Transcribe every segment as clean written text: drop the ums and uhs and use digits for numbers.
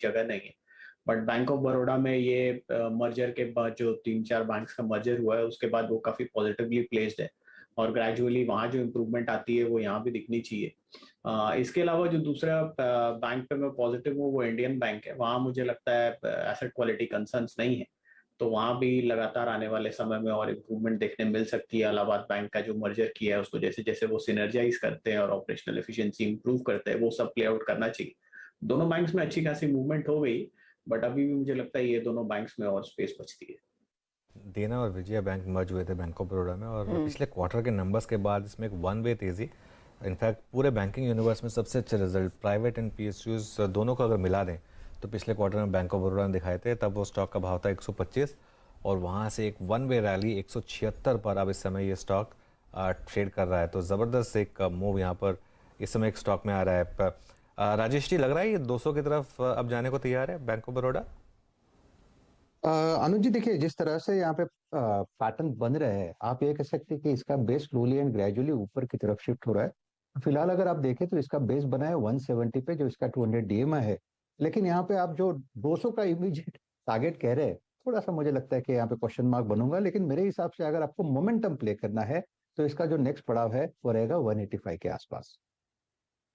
जगह नहीं है। बट बैंक ऑफ बड़ौदा में ये मर्जर के बाद जो 3-4 बैंक्स का मर्जर हुआ है उसके बाद वो काफी पॉजिटिवली प्लेस्ड है, और ग्रेजुअली वहाँ जो इम्प्रूवमेंट आती है वो यहाँ भी दिखनी चाहिए। इसके अलावा जो दूसरा बैंक पे मैं पॉजिटिव हूँ वो इंडियन बैंक है। वहाँ मुझे लगता है एसेट क्वालिटी कंसर्न्स नहीं है, तो वहाँ भी लगातार आने वाले समय में और इम्प्रूवमेंट देखने मिल सकती है। इलाहाबाद बैंक का जो मर्जर किया है उसको जैसे जैसे वो सिनर्जाइज करते हैं और ऑपरेशनल एफिशिएंसी इंप्रूव करते हैं, वो सब प्ले आउट करना चाहिए। दोनों बैंक्स में अच्छी खासी मूवमेंट हो गई, बट अभी भी मुझे लगता है ये दोनों बैंक्स में और स्पेस बचती है। देना और विजया बैंक मर्ज हुए थे बैंक ऑफ बड़ौदा में, और पिछले क्वार्टर के नंबर्स के बाद इसमें एक वन वे तेज़ी। इनफैक्ट पूरे बैंकिंग यूनिवर्स में सबसे अच्छे रिजल्ट प्राइवेट एंड पीएसयूज दोनों को अगर मिला दें तो पिछले क्वार्टर में बैंक ऑफ बड़ौदा ने दिखाए थे। तब वो स्टॉक का भाव था 125, और वहाँ से एक वन वे रैली 176 पर अब इस समय ये स्टॉक ट्रेड कर रहा है। तो ज़बरदस्त एक मूव यहाँ पर इस समय एक स्टॉक में आ रहा है। राजेश जी, लग रहा है ये 200 की तरफ अब जाने को तैयार है बैंक ऑफ बड़ौदा? अनुज जी, देखिए जिस तरह से यहाँ पे पैटर्न बन रहे हैं, आप ये कह सकते हैं कि इसका बेस स्लोली एंड ग्रेजुअली ऊपर की तरफ शिफ्ट हो रहा है। फिलहाल अगर आप देखें तो इसका बेस बना है 170 पे, जो इसका 200 डीएमआई है। लेकिन यहाँ पे आप जो 200 का इमीडिएट टारगेट कह रहे हैं, थोड़ा सा मुझे लगता है कि यहाँ पे क्वेश्चन मार्क बनूंगा। लेकिन मेरे हिसाब से अगर आपको मोमेंटम प्ले करना है तो इसका जो नेक्स्ट पड़ाव है वो रहेगा 185 के आसपास।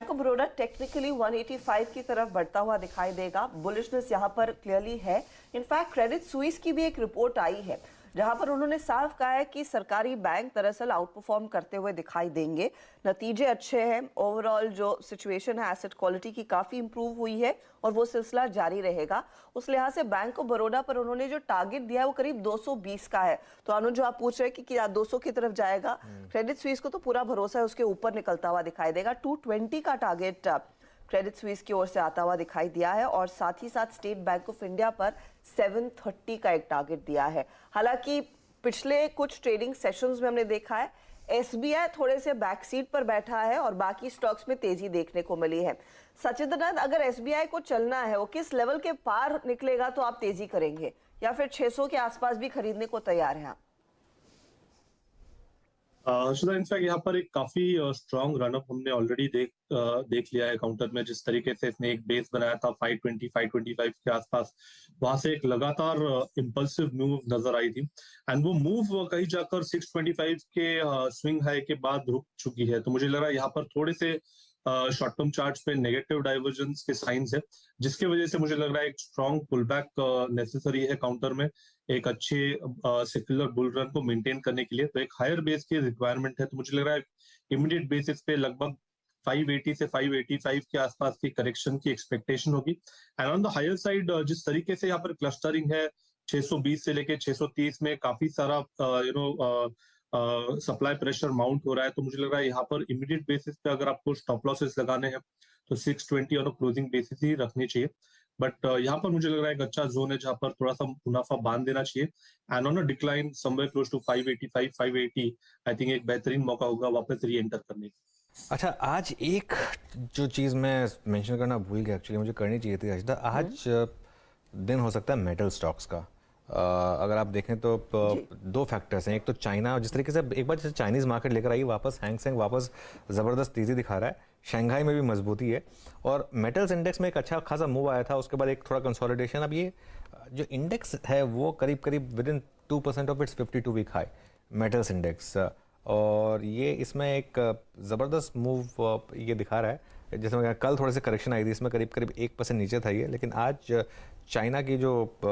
बैंक ऑफ बड़ौदा टेक्निकली 185 की तरफ बढ़ता हुआ दिखाई देगा। बुलिशनेस यहां पर क्लियरली है। इनफैक्ट क्रेडिट स्विस की भी एक रिपोर्ट आई है जहां पर उन्होंने साफ कहा है कि सरकारी बैंक दरअसल आउट परफॉर्म करते हुए दिखाई देंगे। नतीजे अच्छे हैं, ओवरऑल जो सिचुएशन है एसेट क्वालिटी की काफी इंप्रूव हुई है और वो सिलसिला जारी रहेगा। उस लिहाज से बैंक ऑफ बड़ौदा पर उन्होंने जो टारगेट दिया है वो करीब 220 का है। तो अनुज, जो आप पूछ रहे हैं कि क्या 200 की तरफ जाएगा, क्रेडिट स्विस को तो पूरा भरोसा है उसके ऊपर निकलता हुआ दिखाई देगा। 220 का टारगेट क्रेडिट स्विस की ओर से आता हुआ दिखाई दिया है, और साथ ही साथ स्टेट बैंक ऑफ इंडिया पर 730 का एक टारगेट दिया है। हालांकि पिछले कुछ ट्रेडिंग सेशंस में हमने देखा है एसबीआई थोड़े से बैक सीट पर बैठा है और बाकी स्टॉक्स में तेजी देखने को मिली है। सचिदानंद, अगर एसबीआई को चलना है, वो किस लेवल के पार निकलेगा तो आप तेजी करेंगे, या फिर 600 के आसपास भी खरीदने को तैयार हैं आप? इनफैक्ट यहाँ पर एक काफी स्ट्रॉन्ग रनअप हमने ऑलरेडी देख लिया है काउंटर में। जिस तरीके से इसने एक बेस बनाया था 520 525 के आसपास, वहां से एक लगातार इम्पल्सिव मूव नजर आई थी, एंड वो मूव कहीं जाकर 625 के स्विंग हाई के बाद रुक चुकी है। तो मुझे लग रहा है यहाँ पर थोड़े से शॉर्ट टर्म चार्ट्स पे नेगेटिव डाइवर्जेंस के साइंस है, जिसके वजह से मुझे लग रहा है एक स्ट्रॉन्ग पुल बैक नेसेसरी है काउंटर में एक अच्छे सेक्युलर बुल रन को मेंटेन करने के लिए। तो एक हायर बेस की रिक्वायरमेंट है। तो मुझे लग रहा है इमीडिएट बेसिस पे लगभग 580 से 585 के आसपास की करेक्शन की एक्सपेक्टेशन होगी। And on the higher side जिस तरीके से यहाँ पर क्लस्टरिंग है 620 से लेके 630 में काफी सारा सप्लाई प्रेशर माउंट हो रहा है। तो मुझे लग रहा है यहाँ पर इमीडिएट बेसिस पे अगर आपको स्टॉप लॉसेस लगाने हैं तो 620 ऑन क्लोजिंग बेसिस ही रखनी चाहिए। बट यहाँ पर मुझे लग रहा है एक अच्छा जोन है जहां पर थोड़ा सा मुनाफा बांध देना चाहिए। And on a decline somewhere close to 585 580 I think एक बेहतरीन मौका होगा वापस री एंटर करने का। अच्छा, आज एक जो चीज़ मैं मेंशन करना भूल गया, एक्चुअली मुझे करनी चाहिए थी अजदा। आज दिन हो सकता है मेटल स्टॉक्स का। अगर आप देखें तो दो फैक्टर्स हैं। एक तो चाइना, जिस तरीके से एक बार जैसे चाइनीज़ मार्केट लेकर आई वापस, हैंगसेंग वापस ज़बरदस्त तेज़ी दिखा रहा है, शंघाई में भी मजबूती है, और मेटल्स इंडेक्स में एक अच्छा खासा मूव आया था, उसके बाद एक थोड़ा कंसोलिडेशन। अब ये जो इंडेक्स है वो करीब करीब within 2% of its 52 week high metals index, और ये इसमें एक ज़बरदस्त मूव ये दिखा रहा है। जैसे कल थोड़े से करेक्शन आई थी, इसमें करीब करीब 1% नीचे था ये, लेकिन आज चाइना की जो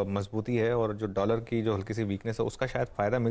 मजबूती है और जो डॉलर की जो हल्की सी वीकनेस है उसका शायद फ़ायदा मिल